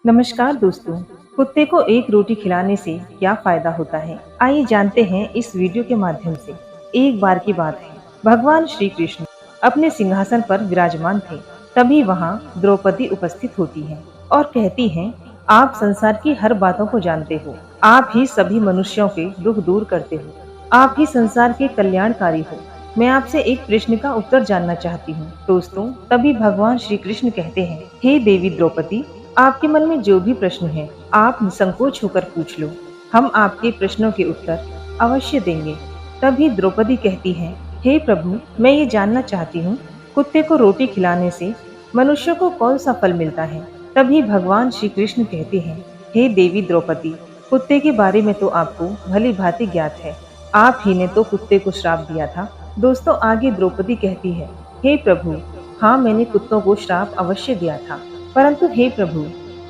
नमस्कार दोस्तों। कुत्ते को एक रोटी खिलाने से क्या फायदा होता है, आइए जानते हैं इस वीडियो के माध्यम से। एक बार की बात है, भगवान श्री कृष्ण अपने सिंहासन पर विराजमान थे। तभी वहाँ द्रौपदी उपस्थित होती है और कहती हैं, आप संसार की हर बातों को जानते हो, आप ही सभी मनुष्यों के दुख दूर करते हो, आप ही संसार के कल्याणकारी हो। मैं आपसे एक प्रश्न का उत्तर जानना चाहती हूँ। दोस्तों, तभी भगवान श्री कृष्ण कहते हैं, हे देवी द्रौपदी, आपके मन में जो भी प्रश्न है, आप निसंकोच होकर पूछ लो। हम आपके प्रश्नों के उत्तर अवश्य देंगे। तभी द्रौपदी कहती है, हे प्रभु, मैं ये जानना चाहती हूँ, कुत्ते को रोटी खिलाने से मनुष्य को कौन सा फल मिलता है। तभी भगवान श्री कृष्ण कहते हैं, हे देवी द्रौपदी, कुत्ते के बारे में तो आपको भली भांति ज्ञात है। आप ही ने तो कुत्ते को श्राप दिया था। दोस्तों, आगे द्रौपदी कहती है, हे प्रभु, हाँ, मैंने कुत्तों को श्राप अवश्य दिया था, परंतु हे प्रभु,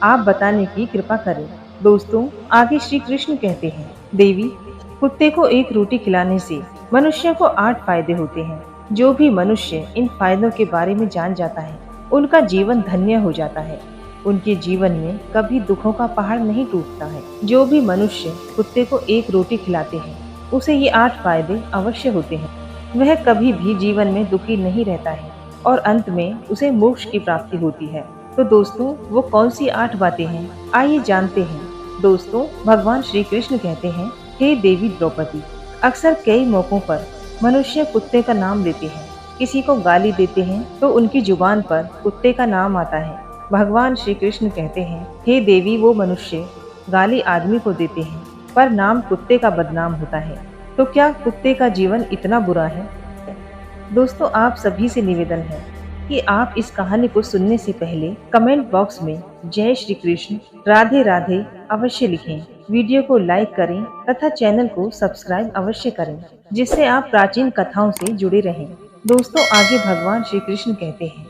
आप बताने की कृपा करें। दोस्तों, आगे श्री कृष्ण कहते हैं, देवी, कुत्ते को एक रोटी खिलाने से मनुष्य को 8 फायदे होते हैं। जो भी मनुष्य इन फायदों के बारे में जान जाता है, उनका जीवन धन्य हो जाता है। उनके जीवन में कभी दुखों का पहाड़ नहीं टूटता है। जो भी मनुष्य कुत्ते को एक रोटी खिलाते हैं, उसे ये 8 फायदे अवश्य होते हैं। वह कभी भी जीवन में दुखी नहीं रहता है और अंत में उसे मोक्ष की प्राप्ति होती है। तो दोस्तों, वो कौन सी 8 बातें हैं, आइए जानते हैं। दोस्तों, भगवान श्री कृष्ण कहते हैं, हे देवी द्रौपदी, अक्सर कई मौकों पर मनुष्य कुत्ते का नाम लेते हैं। किसी को गाली देते हैं तो उनकी जुबान पर कुत्ते का नाम आता है। भगवान श्री कृष्ण कहते हैं, हे देवी, वो मनुष्य गाली आदमी को देते हैं पर नाम कुत्ते का बदनाम होता है। तो क्या कुत्ते का जीवन इतना बुरा है? दोस्तों, आप सभी से निवेदन है कि आप इस कहानी को सुनने से पहले कमेंट बॉक्स में जय श्री कृष्ण, राधे राधे अवश्य लिखें। वीडियो को लाइक करें तथा चैनल को सब्सक्राइब अवश्य करें, जिससे आप प्राचीन कथाओं से जुड़े रहें। दोस्तों, आगे भगवान श्री कृष्ण कहते हैं,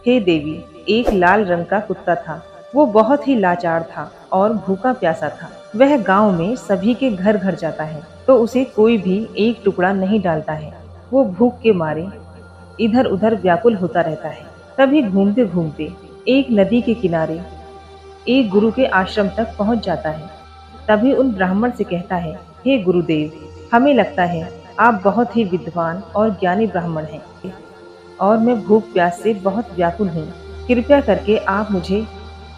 हे देवी, एक लाल रंग का कुत्ता था। वो बहुत ही लाचार था और भूखा प्यासा था। वह गांव में सभी के घर घर जाता है तो उसे कोई भी एक टुकड़ा नहीं डालता है। वो भूख के मारे इधर उधर व्याकुल होता रहता है। तभी घूमते घूमते एक नदी के किनारे एक गुरु के आश्रम तक पहुंच जाता है। तभी उन ब्राह्मण से कहता है, हे गुरुदेव, हमें लगता है आप बहुत ही विद्वान और ज्ञानी ब्राह्मण हैं और मैं भूख प्यास से बहुत व्याकुल हूँ। कृपया करके आप मुझे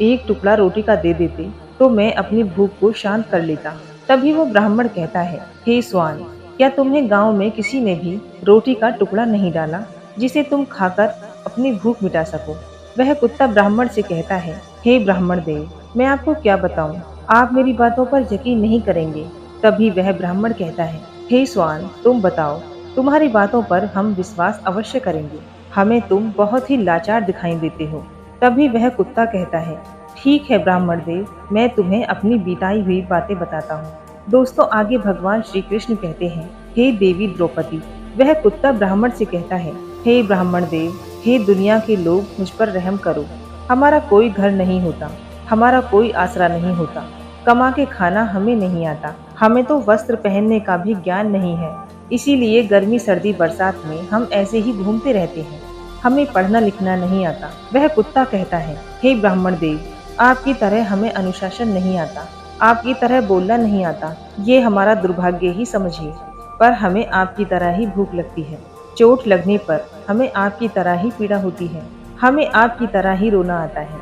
एक टुकड़ा रोटी का दे देते तो मैं अपनी भूख को शांत कर लेता। तभी वो ब्राह्मण कहता है, हे स्वान, क्या तुम्हें गांव में किसी ने भी रोटी का टुकड़ा नहीं डाला जिसे तुम खाकर अपनी भूख मिटा सको? वह कुत्ता ब्राह्मण से कहता है, हे ब्राह्मण देव, मैं आपको क्या बताऊं, आप मेरी बातों पर यकीन नहीं करेंगे। तभी वह ब्राह्मण कहता है, हे स्वान, तुम बताओ, तुम्हारी बातों पर हम विश्वास अवश्य करेंगे। हमें तुम बहुत ही लाचार दिखाई देते हो। तभी वह कुत्ता कहता है, ठीक है ब्राह्मण देव, मैं तुम्हें अपनी बिताई हुई बातें बताता हूँ। दोस्तों, आगे भगवान श्री कृष्ण कहते हैं, हे देवी द्रौपदी, वह कुत्ता ब्राह्मण से कहता है, हे ब्राह्मण देव, हे दुनिया के लोग, मुझ पर रहम करो। हमारा कोई घर नहीं होता, हमारा कोई आसरा नहीं होता, कमा के खाना हमें नहीं आता, हमें तो वस्त्र पहनने का भी ज्ञान नहीं है। इसीलिए गर्मी सर्दी बरसात में हम ऐसे ही घूमते रहते हैं। हमें पढ़ना लिखना नहीं आता। वह कुत्ता कहता है, हे ब्राह्मण देव, आपकी तरह हमें अनुशासन नहीं आता, आपकी तरह बोलना नहीं आता। ये हमारा दुर्भाग्य ही समझिए, पर हमें आपकी तरह ही भूख लगती है। चोट लगने पर हमें आपकी तरह ही पीड़ा होती है, हमें आपकी तरह ही रोना आता है।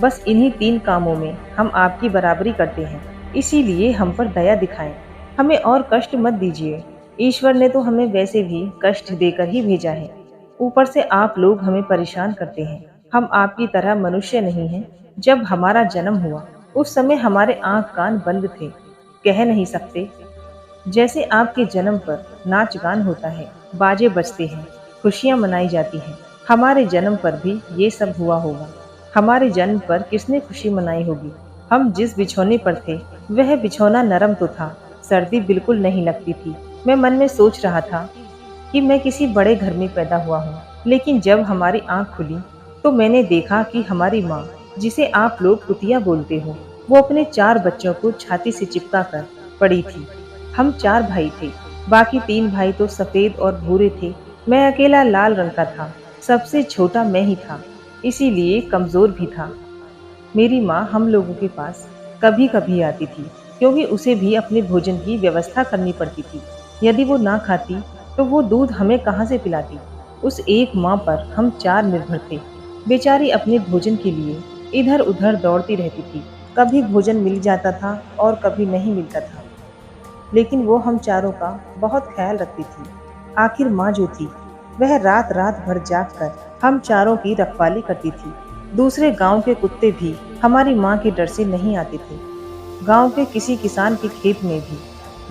बस इन्हीं 3 कामों में हम आपकी बराबरी करते हैं। इसीलिए हम पर दया दिखाएं, हमें और कष्ट मत दीजिए। ईश्वर ने तो हमें वैसे भी कष्ट देकर ही भेजा है, ऊपर से आप लोग हमें परेशान करते हैं। हम आपकी तरह मनुष्य नहीं हैं। जब हमारा जन्म हुआ उस समय हमारे आंख कान बंद थे, कह नहीं सकते। जैसे आपके जन्म पर नाच गान होता है, बाजे बजते हैं, खुशियाँ मनाई जाती हैं, हमारे जन्म पर भी ये सब हुआ होगा। हमारे जन्म पर किसने खुशी मनाई होगी? हम जिस बिछौने पर थे वह बिछौना नरम तो था, सर्दी बिल्कुल नहीं लगती थी। मैं मन में सोच रहा था कि मैं किसी बड़े घर में पैदा हुआ हूँ, लेकिन जब हमारी आंख खुली तो मैंने देखा कि हमारी माँ, जिसे आप लोग कुतिया बोलते हो, वो अपने 4 बच्चों को छाती से चिपका कर पड़ी थी। हम 4 भाई थे, बाकी 3 भाई तो सफेद और भूरे थे। मैं अकेला लाल रंग का था, सबसे छोटा मैं ही था, इसीलिए कमजोर भी था। मेरी माँ हम लोगों के पास कभी कभी आती थी, क्योंकि उसे भी अपने भोजन की व्यवस्था करनी पड़ती थी। यदि वो ना खाती तो वो दूध हमें कहाँ से पिलाती। उस एक माँ पर हम चार निर्भर थे। बेचारी अपने भोजन के लिए इधर उधर दौड़ती रहती थी। कभी भोजन मिल जाता था और कभी नहीं मिलता था, लेकिन वो हम चारों का बहुत ख्याल रखती थी। आखिर माँ जो थी, वह रात रात भर जाग कर हम चारों की रखवाली करती थी। दूसरे गांव के कुत्ते भी हमारी माँ के डर से नहीं आते थे। गांव के किसी किसान के खेत में भी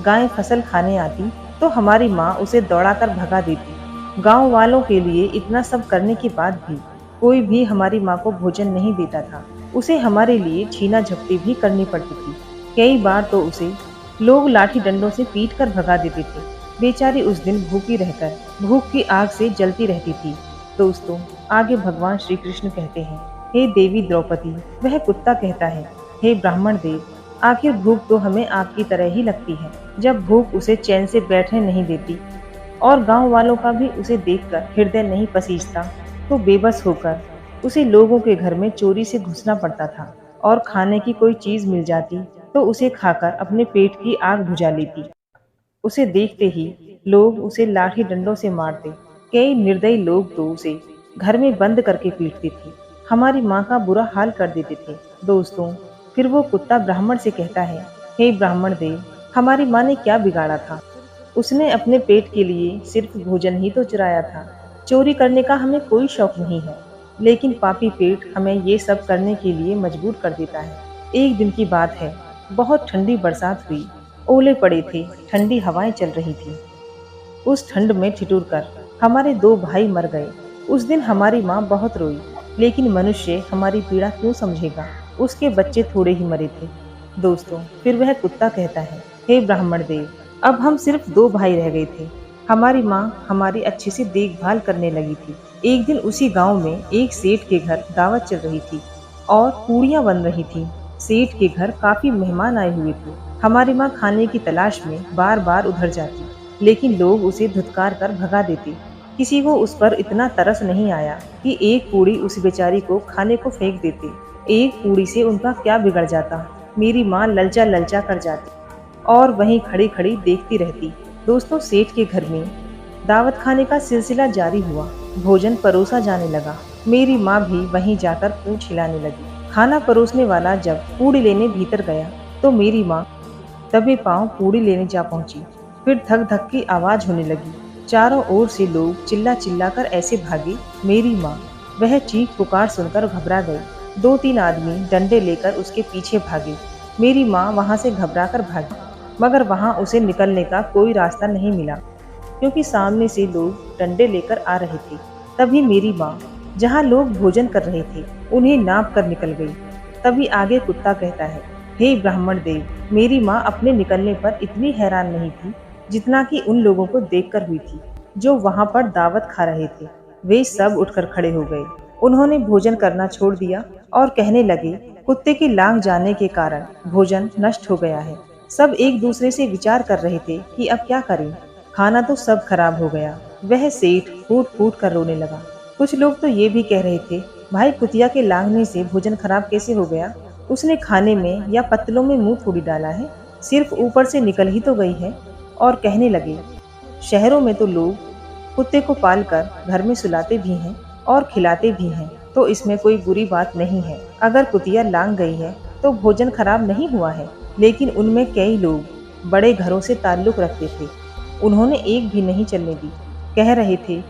गाय फसल खाने आती तो हमारी माँ उसे दौड़ाकर भगा देती। गांव वालों के लिए इतना सब करने के बाद भी कोई भी हमारी माँ को भोजन नहीं देता था। उसे हमारे लिए छीना झपटी भी करनी पड़ती थी। कई बार तो उसे लोग लाठी डंडों से पीट कर भगा देते थे। बेचारी उस दिन भूखी रहकर भूख की आग से जलती रहती थी। दोस्तों, आगे भगवान श्री कृष्ण कहते हैं, हे देवी द्रौपदी। वह कुत्ता कहता है, हे ब्राह्मण देव, आखिर भूख तो हमें आग की तरह ही लगती है। जब भूख उसे चैन से बैठने नहीं देती और गांव वालों का भी उसे देखकर हृदय नहीं पसीजता, तो बेबस होकर उसे लोगों के घर में चोरी से घुसना पड़ता था। और खाने की कोई चीज मिल जाती तो उसे खाकर अपने पेट की आग बुझा लेती। उसे देखते ही लोग उसे लाठी डंडों से मारते। कई निर्दयी लोग तो उसे घर में बंद करके पीटते थे। हमारी माँ का बुरा हाल कर देते थे। दोस्तों, फिर वो कुत्ता ब्राह्मण से कहता है, हे ब्राह्मण देव, हमारी माँ ने क्या बिगाड़ा था। उसने अपने पेट के लिए सिर्फ भोजन ही तो चुराया था। चोरी करने का हमें कोई शौक नहीं है, लेकिन पापी पेट हमें ये सब करने के लिए मजबूर कर देता है। एक दिन की बात है, बहुत ठंडी बरसात हुई। ओले पड़े थे, ठंडी हवाएं चल रही थी। उस ठंड में ठिठुर कर हमारे दो भाई मर गए। उस दिन हमारी माँ बहुत रोई, लेकिन मनुष्य हमारी पीड़ा क्यों समझेगा। उसके बच्चे थोड़े ही मरे थे। दोस्तों, फिर वह कुत्ता कहता है, हे ब्राह्मण देव, अब हम सिर्फ दो भाई रह गए थे। हमारी माँ हमारी अच्छे से देखभाल करने लगी थी। एक दिन उसी गांव में एक सेठ के घर दावत चल रही थी और पूड़ियाँ बन रही थी। सेठ के घर काफी मेहमान आए हुए थे। हमारी माँ खाने की तलाश में बार बार उधर जाती, लेकिन लोग उसे धुतकार कर भगा देते। किसी को उस पर इतना तरस नहीं आया कि एक पूड़ी उस बेचारी को खाने को फेंक देते। एक पूड़ी से उनका क्या बिगड़ जाता। मेरी माँ ललचा ललचा कर जाती और वहीं खड़ी खड़ी देखती रहती। दोस्तों, सेठ के घर में दावत खाने का सिलसिला जारी हुआ। भोजन परोसा जाने लगा। मेरी माँ भी वहीं जाकर पूंछ हिलाने लगी। खाना परोसने वाला जब पूड़ी लेने भीतर गया तो मेरी माँ दबे पांव पूड़ी लेने जा पहुंची। फिर धक धक की आवाज होने लगी। चारों ओर से लोग चिल्ला चिल्ला कर ऐसे भागे। मेरी माँ वह चीख पुकार सुनकर घबरा गई। दो तीन आदमी डंडे लेकर उसके पीछे भागे। मेरी माँ वहां से घबरा कर भागी, मगर वहां उसे निकलने का कोई रास्ता नहीं मिला, क्योंकि सामने से लोग डंडे लेकर आ रहे थे। तभी मेरी माँ, जहाँ लोग भोजन कर रहे थे, उन्हें नाप कर निकल गई। तभी आगे कुत्ता कहता है, हे ब्राह्मण देव, मेरी माँ अपने निकलने पर इतनी हैरान नहीं थी जितना कि उन लोगों को देखकर हुई थी जो वहां पर दावत खा रहे थे। वे सब उठकर खड़े हो गए। उन्होंने भोजन करना छोड़ दिया और कहने लगे, कुत्ते के लांग जाने के कारण भोजन नष्ट हो गया है। सब एक दूसरे से विचार कर रहे थे कि अब क्या करें। खाना तो सब खराब हो गया। वह सेठ फूट फूट कर रोने लगा। कुछ लोग तो ये भी कह रहे थे, भाई कुतिया के लांघने से भोजन खराब कैसे हो गया। उसने खाने में या पत्तलों में मुंह थोड़ी डाला है, सिर्फ ऊपर से निकल ही तो गई है। और कहने लगे, शहरों में तो लोग कुत्ते को पाल कर घर में सुलाते भी हैं और खिलाते भी हैं, तो इसमें कोई बुरी बात नहीं है। अगर कुतिया लांग गई है तो भोजन खराब नहीं हुआ है। लेकिन उनमें कई लोग बड़े घरों से ताल्लुक रखते थे, उन्होंने एक भी नहीं चलने दी। कह रहे थे,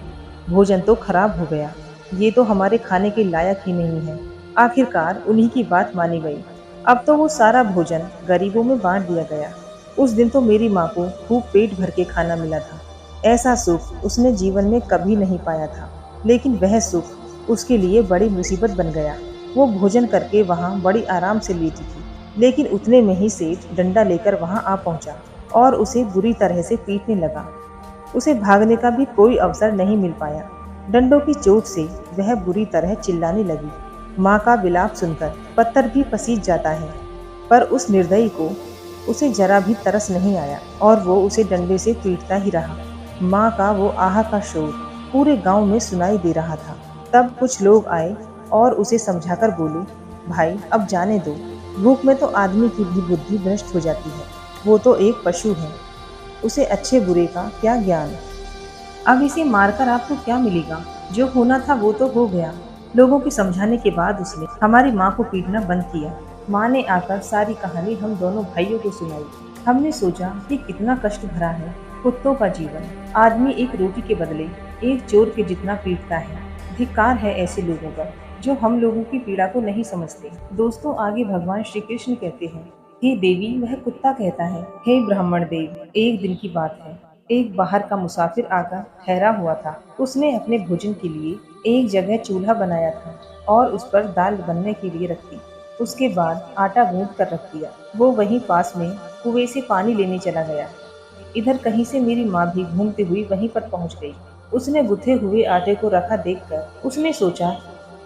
भोजन तो खराब हो गया, ये तो हमारे खाने के लायक ही नहीं है। आखिरकार उन्हीं की बात मानी गई। अब तो वो सारा भोजन गरीबों में बांट दिया गया। उस दिन तो मेरी माँ को खूब पेट भर के खाना मिला था। ऐसा सुख उसने जीवन में कभी नहीं पाया था, लेकिन वह सुख उसके लिए बड़ी मुसीबत बन गया। वो भोजन करके वहाँ बड़ी आराम से लेटी थी, लेकिन उतने में ही सेठ डंडा लेकर वहाँ आ पहुँचा और उसे बुरी तरह से पीटने लगा। उसे भागने का भी कोई अवसर नहीं मिल पाया। डंडों की चोट से वह बुरी तरह चिल्लाने लगी। माँ का विलाप सुनकर पत्थर भी पसीज जाता है, पर उस निर्दयी को उसे जरा भी तरस नहीं आया और वो उसे डंडे से पीटता ही रहा। माँ का वो आह का शोर पूरे गांव में सुनाई दे रहा था। तब कुछ लोग आए और उसे समझाकर बोले, भाई अब जाने दो, भूख में तो आदमी की भी बुद्धि भ्रष्ट हो जाती है। वो तो एक पशु है, उसे अच्छे बुरे का क्या ज्ञान। अब इसे मारकर आपको क्या मिलेगा? जो होना था वो तो हो गया। लोगों के समझाने के बाद उसने हमारी माँ को पीटना बंद किया। माँ ने आकर सारी कहानी हम दोनों भाइयों को सुनाई। हमने सोचा कि कितना कष्ट भरा है कुत्तों का जीवन। आदमी एक रोटी के बदले एक चोर के जितना पीटता है। धिक्कार है ऐसे लोगों पर जो हम लोगों की पीड़ा को नहीं समझते। दोस्तों, आगे भगवान श्री कृष्ण कहते हैं, हे देवी, वह कुत्ता कहता है, हे ब्राह्मण देव, एक दिन की बात है। एक बाहर का मुसाफिर आकर ठहरा हुआ था। उसने अपने भोजन के लिए एक जगह चूल्हा बनाया था और उस पर दाल बनने के लिए रख दी। उसके बाद आटा गूंथ कर रख दिया। वो वहीं पास में कुएं से पानी लेने चला गया। इधर कहीं से मेरी माँ भी घूमती हुई वहीं पर पहुंच गई। उसने गुथे हुए आटे को रखा देखकर उसने सोचा,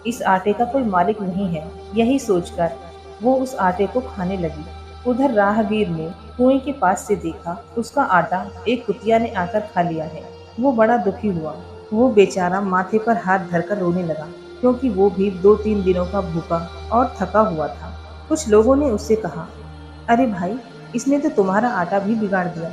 इस आटे का कोई मालिक नहीं है। यही सोचकर वो उस आटे को खाने लगी। उधर राहगीर ने कुएं के पास से देखा, उसका आटा एक कुतिया ने आकर खा लिया है। वो बड़ा दुखी हुआ। वो बेचारा माथे पर हाथ धरकर रोने लगा, क्योंकि वो भी 2-3 दिनों का भूखा और थका हुआ था। कुछ लोगों ने उससे कहा, अरे भाई, इसने तो तुम्हारा आटा भी बिगाड़ दिया।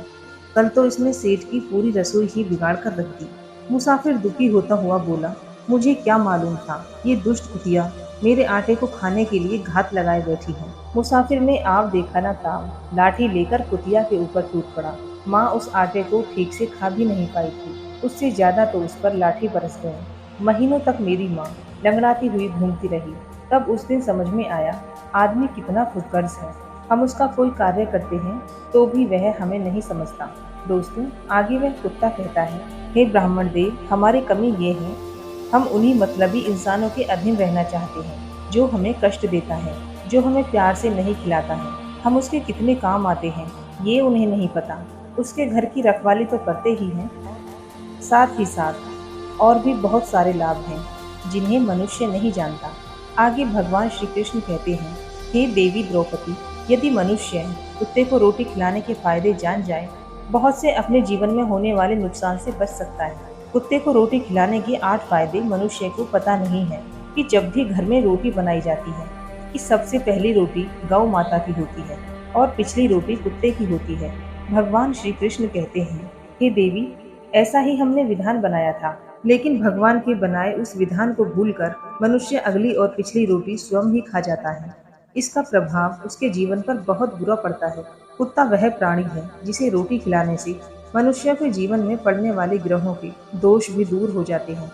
कल तो इसने सेठ की पूरी रसोई ही बिगाड़ कर रख दी। मुसाफिर दुखी होता हुआ बोला, मुझे क्या मालूम था, ये दुष्ट कुतिया मेरे आटे को खाने के लिए घात लगाए बैठी है। मुसाफिर ने आप देखा ना ताव, लाठी लेकर कुतिया के ऊपर टूट पड़ा। माँ उस आटे को ठीक से खा भी नहीं पाई थी, उससे ज्यादा तो उस पर लाठी बरस गए। महीनों तक मेरी माँ लंगड़ाती हुई घूमती रही। तब उस दिन समझ में आया, आदमी कितना खुदगर्ज है। हम उसका कोई कार्य करते हैं तो भी वह हमें नहीं समझता। दोस्तों, आगे वह कुत्ता कहता है, हे ब्राह्मण देव, हमारी कमी ये है, हम उन्हीं मतलबी इंसानों के अधीन रहना चाहते हैं जो हमें कष्ट देता है, जो हमें प्यार से नहीं खिलाता है। हम उसके कितने काम आते हैं ये उन्हें नहीं पता। उसके घर की रखवाली तो करते ही हैं, साथ ही साथ और भी बहुत सारे लाभ हैं जिन्हें मनुष्य नहीं जानता। आगे भगवान श्री कृष्ण कहते हैं, हे देवी द्रौपदी, यदि मनुष्य कुत्ते को रोटी खिलाने के फायदे जान जाए, बहुत से अपने जीवन में होने वाले नुकसान से बच सकता है। कुत्ते को रोटी खिलाने के 8 फायदे मनुष्य को पता नहीं है कि जब भी घर में रोटी बनाई जाती है कि सबसे पहली रोटी गौ माता की होती है और पिछली रोटी कुत्ते की होती है। भगवान श्री कृष्ण कहते हैं, हे देवी, ऐसा ही हमने विधान बनाया था, लेकिन भगवान के बनाए उस विधान को भूलकर मनुष्य अगली और पिछली रोटी स्वयं ही खा जाता है। इसका प्रभाव उसके जीवन पर बहुत बुरा पड़ता है। कुत्ता वह प्राणी है जिसे रोटी खिलाने से मनुष्य के जीवन में पड़ने वाले ग्रहों के दोष भी दूर हो जाते हैं।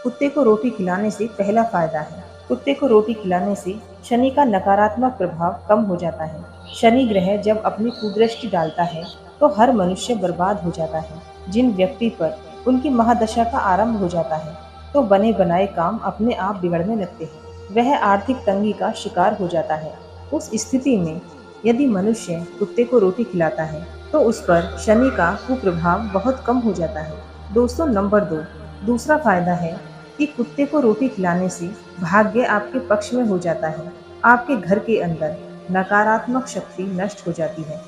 कुत्ते को रोटी खिलाने से पहला फायदा है, कुत्ते को रोटी खिलाने से शनि का नकारात्मक प्रभाव कम हो जाता है। शनि ग्रह जब अपनी कुदृष्टि डालता है तो हर मनुष्य बर्बाद हो जाता है। जिन व्यक्ति पर उनकी महादशा का आरंभ हो जाता है तो बने बनाए काम अपने आप बिगड़ने लगते हैं। वह आर्थिक तंगी का शिकार हो जाता है। उस स्थिति में यदि मनुष्य कुत्ते को रोटी खिलाता है तो उस पर शनि का कुप्रभाव बहुत कम हो जाता है। दोस्तों, नंबर 2, दूसरा फायदा है कि कुत्ते को रोटी खिलाने से भाग्य आपके पक्ष में हो जाता है। आपके घर के अंदर नकारात्मक शक्ति नष्ट हो जाती है।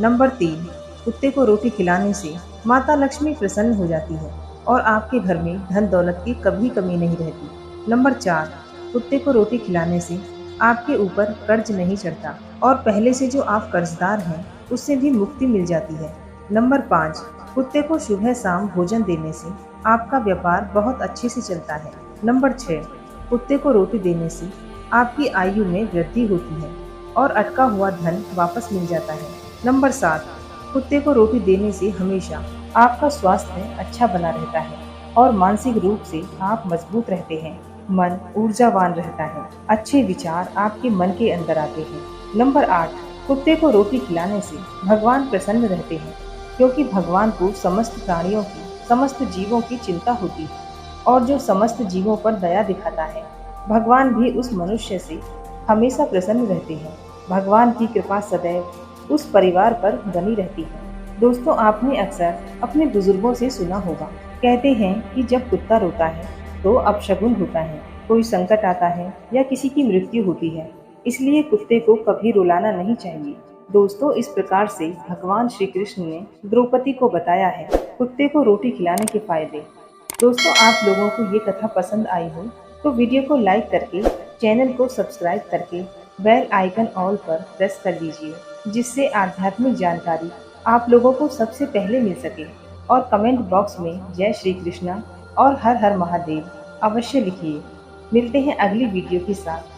नंबर 3, कुत्ते को रोटी खिलाने से माता लक्ष्मी प्रसन्न हो जाती है और आपके घर में धन दौलत की कभी कमी नहीं रहती। नंबर 4, कुत्ते को रोटी खिलाने से आपके ऊपर कर्ज नहीं चढ़ता और पहले से जो आप कर्जदार हैं उससे भी मुक्ति मिल जाती है। नंबर 5, कुत्ते को सुबह शाम भोजन देने से आपका व्यापार बहुत अच्छे से चलता है। नंबर 6, कुत्ते को रोटी देने से आपकी आयु में वृद्धि होती है और अटका हुआ धन वापस मिल जाता है। नंबर 7, कुत्ते को रोटी देने से हमेशा आपका स्वास्थ्य अच्छा बना रहता है और मानसिक रूप से आप मजबूत रहते हैं। मन ऊर्जावान रहता है, अच्छे विचार आपके मन के अंदर आते हैं। नंबर 8, कुत्ते को रोटी खिलाने से भगवान प्रसन्न रहते हैं, क्योंकि भगवान को समस्त प्राणियों की, समस्त जीवों की चिंता होती है और जो समस्त जीवों पर दया दिखाता है, भगवान भी उस मनुष्य से हमेशा प्रसन्न रहते हैं। भगवान की कृपा सदैव उस परिवार पर बनी रहती है। दोस्तों, आपने अक्सर अपने बुजुर्गों से सुना होगा, कहते हैं कि जब कुत्ता रोता है तो अपशगुन होता है, कोई संकट आता है या किसी की मृत्यु होती है, इसलिए कुत्ते को कभी रुलाना नहीं चाहिए। दोस्तों, इस प्रकार से भगवान श्री कृष्ण ने द्रौपदी को बताया है कुत्ते को रोटी खिलाने के फायदे। दोस्तों, आप लोगों को ये कथा पसंद आई हो तो वीडियो को लाइक करके चैनल को सब्सक्राइब करके बेल आइकन ऑल पर प्रेस कर दीजिए, जिससे आध्यात्मिक जानकारी आप लोगों को सबसे पहले मिल सके। और कमेंट बॉक्स में जय श्री कृष्णा और हर हर महादेव अवश्य लिखिए। मिलते हैं अगली वीडियो के साथ।